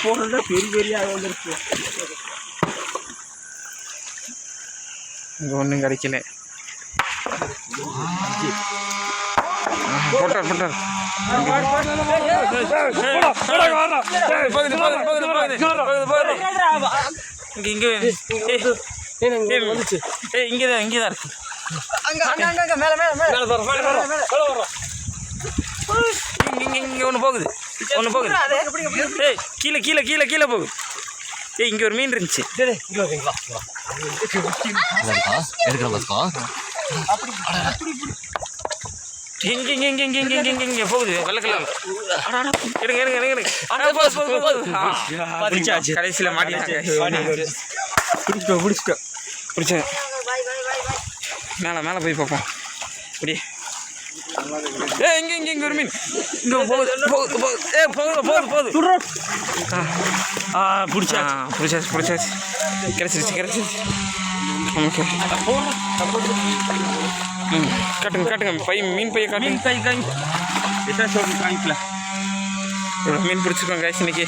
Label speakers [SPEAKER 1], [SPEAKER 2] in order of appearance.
[SPEAKER 1] போடுறதா பெரிய பெரிய வந்துருக்கு.
[SPEAKER 2] இங்கே ஒன்றும் கிடைக்கல. போட்டார் போட்டார். இங்கே இங்கேதான் இங்கேதான் இருக்கு. இங்கே ஒன்று போகுது ஒன்று போகுது. ஏய் கீழே கீழே கீழே கீழே போகுது. ஏய் இங்கே ஒரு மீன் இருந்துச்சு. இங்கே இங்கே இங்கே இங்கே இங்கே இங்கே இங்கே போகுது வெள்ளக்கெல்லாம். எடுங்க எடுங்க எடுங்க எடுங்க. கடைசியில் மாட்டிக்கிட்டு பிடிச்சிட்டோ பிடிச்சேன். மேலே மேலே போய் பார்ப்போம். இப்படி இங்கே இங்கே இங்கே ஒரு மீன் இங்கே போகுது போகுது போகுது. போகுது போகுது போகுது. பிடிச்சாச்சு பிடிச்சாச்சு பிடிச்சாச்சு. கிடச்சிருச்சு கிடச்சிருச்சு. ஓகே காட்டுங்க காட்டுங்க. மீன் பைய காட்டுங்க. கை கை எத்தனை காமிக்கல. மீன் பிடிச்சிருக்கோம் காய்ச்சி இன்னைக்கு.